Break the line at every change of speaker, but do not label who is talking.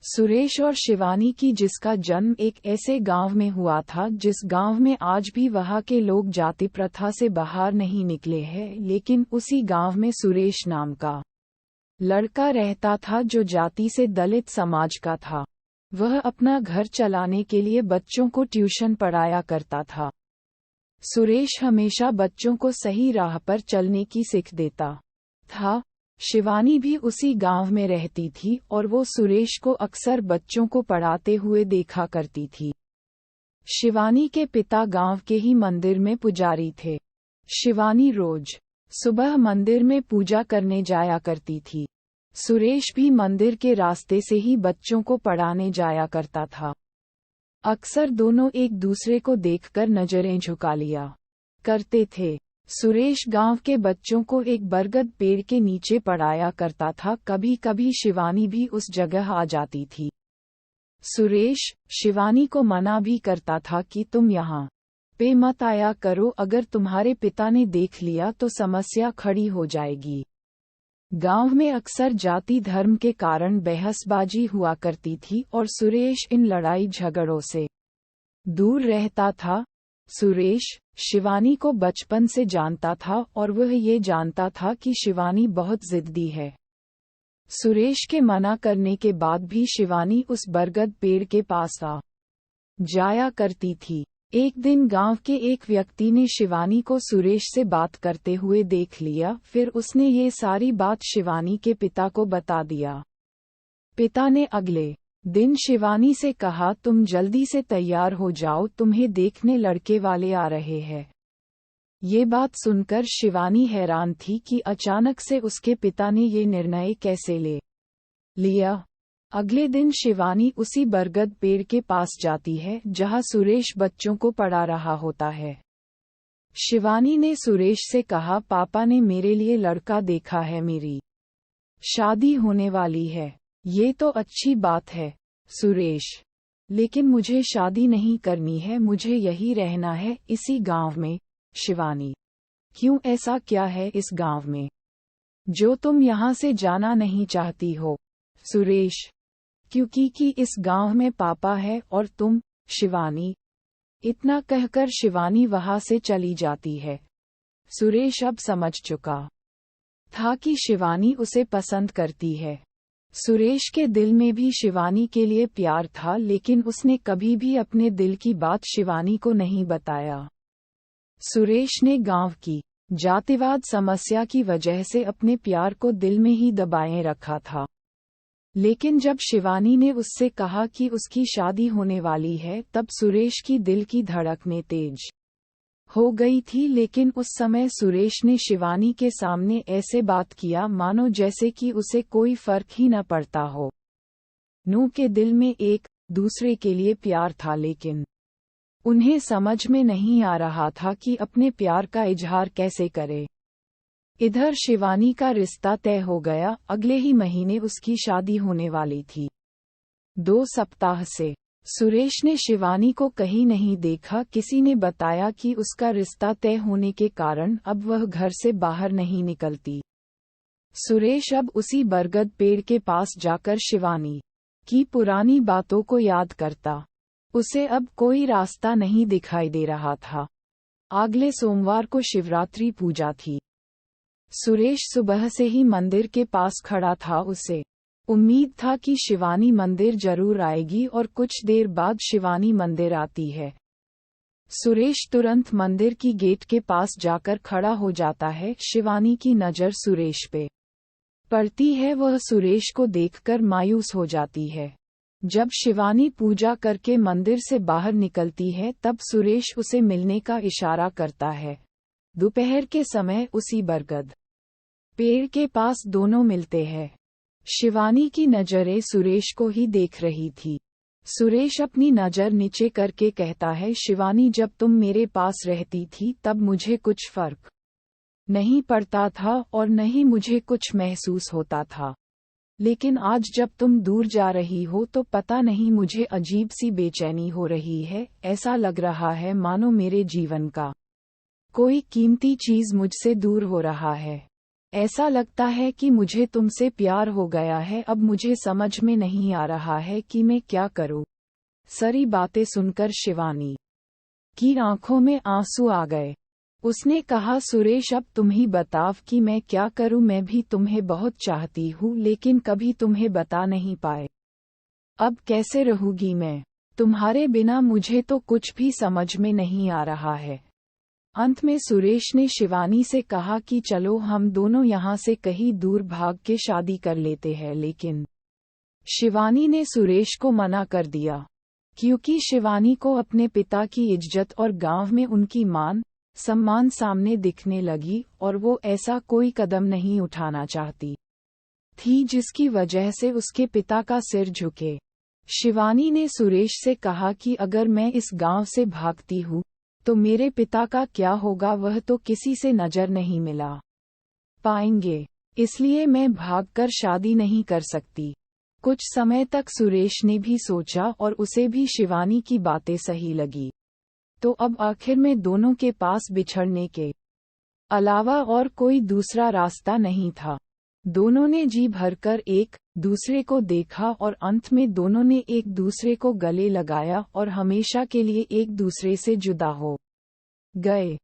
सुरेश और शिवानी की, जिसका जन्म एक ऐसे गांव में हुआ था जिस गांव में आज भी वहां के लोग जाति प्रथा से बाहर नहीं निकले हैं, लेकिन उसी गांव में सुरेश नाम का लड़का रहता था जो जाति से दलित समाज का था। वह अपना घर चलाने के लिए बच्चों को ट्यूशन पढ़ाया करता था। सुरेश हमेशा बच्चों को सही राह पर चलने की सीख देता था। शिवानी भी उसी गांव में रहती थी और वो सुरेश को अक्सर बच्चों को पढ़ाते हुए देखा करती थी। शिवानी के पिता गांव के ही मंदिर में पुजारी थे। शिवानी रोज सुबह मंदिर में पूजा करने जाया करती थी। सुरेश भी मंदिर के रास्ते से ही बच्चों को पढ़ाने जाया करता था। अक्सर दोनों एक दूसरे को देखकर नजरें झुका लिया करते थे। सुरेश गांव के बच्चों को एक बरगद पेड़ के नीचे पढ़ाया करता था। कभी कभी शिवानी भी उस जगह आ जाती थी। सुरेश शिवानी को मना भी करता था कि तुम यहाँ पे मत आया करो, अगर तुम्हारे पिता ने देख लिया तो समस्या खड़ी हो जाएगी। गांव में अक्सर जाति धर्म के कारण बहसबाजी हुआ करती थी और सुरेश इन लड़ाई झगड़ों से दूर रहता था। सुरेश शिवानी को बचपन से जानता था और वह ये जानता था कि शिवानी बहुत जिद्दी है। सुरेश के मना करने के बाद भी शिवानी उस बरगद पेड़ के पास आ जाया करती थी। एक दिन गांव के एक व्यक्ति ने शिवानी को सुरेश से बात करते हुए देख लिया। फिर उसने ये सारी बात शिवानी के पिता को बता दिया। पिता ने अगले दिन शिवानी से कहा, तुम जल्दी से तैयार हो जाओ, तुम्हें देखने लड़के वाले आ रहे हैं। ये बात सुनकर शिवानी हैरान थी कि अचानक से उसके पिता ने ये निर्णय कैसे ले लिया। अगले दिन शिवानी उसी बरगद पेड़ के पास जाती है जहां सुरेश बच्चों को पढ़ा रहा होता है। शिवानी ने सुरेश से कहा, पापा ने मेरे लिए लड़का देखा है, मेरी शादी होने वाली है। ये तो अच्छी बात है सुरेश, लेकिन मुझे शादी नहीं करनी है, मुझे यही रहना है इसी गांव में। शिवानी, क्यों, ऐसा क्या है इस गांव में जो तुम यहाँ से जाना नहीं चाहती हो? सुरेश, क्योंकि इस गांव में पापा है और तुम। शिवानी, इतना कहकर शिवानी वहां से चली जाती है। सुरेश अब समझ चुका था कि शिवानी उसे पसंद करती है। सुरेश के दिल में भी शिवानी के लिए प्यार था, लेकिन उसने कभी भी अपने दिल की बात शिवानी को नहीं बताया। सुरेश ने गांव की जातिवाद समस्या की वजह से अपने प्यार को दिल में ही दबाए रखा था। लेकिन जब शिवानी ने उससे कहा कि उसकी शादी होने वाली है, तब सुरेश की दिल की धड़कनें तेज हो गई थी। लेकिन उस समय सुरेश ने शिवानी के सामने ऐसे बात किया मानो जैसे कि उसे कोई फर्क ही न पड़ता हो। नू के दिल में एक दूसरे के लिए प्यार था, लेकिन उन्हें समझ में नहीं आ रहा था कि अपने प्यार का इजहार कैसे करे। इधर शिवानी का रिश्ता तय हो गया। अगले ही महीने उसकी शादी होने वाली थी। 2 सप्ताह से सुरेश ने शिवानी को कहीं नहीं देखा। किसी ने बताया कि उसका रिश्ता तय होने के कारण अब वह घर से बाहर नहीं निकलती। सुरेश अब उसी बरगद पेड़ के पास जाकर शिवानी की पुरानी बातों को याद करता। उसे अब कोई रास्ता नहीं दिखाई दे रहा था। अगले सोमवार को शिवरात्रि पूजा थी। सुरेश सुबह से ही मंदिर के पास खड़ा था। उसे उम्मीद था कि शिवानी मंदिर जरूर आएगी और कुछ देर बाद शिवानी मंदिर आती है। सुरेश तुरंत मंदिर की गेट के पास जाकर खड़ा हो जाता है। शिवानी की नज़र सुरेश पे पड़ती है। वह सुरेश को देखकर मायूस हो जाती है। जब शिवानी पूजा करके मंदिर से बाहर निकलती है, तब सुरेश उसे मिलने का इशारा करता है। दोपहर के समय उसी बरगद पेड़ के पास दोनों मिलते हैं। शिवानी की नजरें सुरेश को ही देख रही थी। सुरेश अपनी नजर नीचे करके कहता है, शिवानी, जब तुम मेरे पास रहती थी तब मुझे कुछ फर्क नहीं पड़ता था और न ही मुझे कुछ महसूस होता था, लेकिन आज जब तुम दूर जा रही हो तो पता नहीं मुझे अजीब सी बेचैनी हो रही है। ऐसा लग रहा है मानो मेरे जीवन का कोई कीमती चीज मुझसे दूर हो रहा है। ऐसा लगता है कि मुझे तुमसे प्यार हो गया है। अब मुझे समझ में नहीं आ रहा है कि मैं क्या करूं। सारी बातें सुनकर शिवानी की आंखों में आंसू आ गए। उसने कहा, सुरेश अब तुम ही बताव कि मैं क्या करूं। मैं भी तुम्हें बहुत चाहती हूं लेकिन कभी तुम्हें बता नहीं पाए। अब कैसे रहूंगी मैं तुम्हारे बिना। मुझे तो कुछ भी समझ में नहीं आ रहा है। अंत में सुरेश ने शिवानी से कहा कि चलो हम दोनों यहाँ से कहीं दूर भाग के शादी कर लेते हैं, लेकिन शिवानी ने सुरेश को मना कर दिया क्योंकि शिवानी को अपने पिता की इज्जत और गांव में उनकी मान सम्मान सामने दिखने लगी और वो ऐसा कोई कदम नहीं उठाना चाहती थी जिसकी वजह से उसके पिता का सिर झुके। शिवानी ने सुरेश से कहा कि अगर मैं इस गांव से भागती हूँ तो मेरे पिता का क्या होगा। वह तो किसी से नजर नहीं मिला पाएंगे, इसलिए मैं भागकर शादी नहीं कर सकती। कुछ समय तक सुरेश ने भी सोचा और उसे भी शिवानी की बातें सही लगी। तो अब आखिर में दोनों के पास बिछड़ने के अलावा और कोई दूसरा रास्ता नहीं था। दोनों ने जी भरकर एक दूसरे को देखा और अंत में दोनों ने एक दूसरे को गले लगाया और हमेशा के लिए एक दूसरे से जुदा हो गए।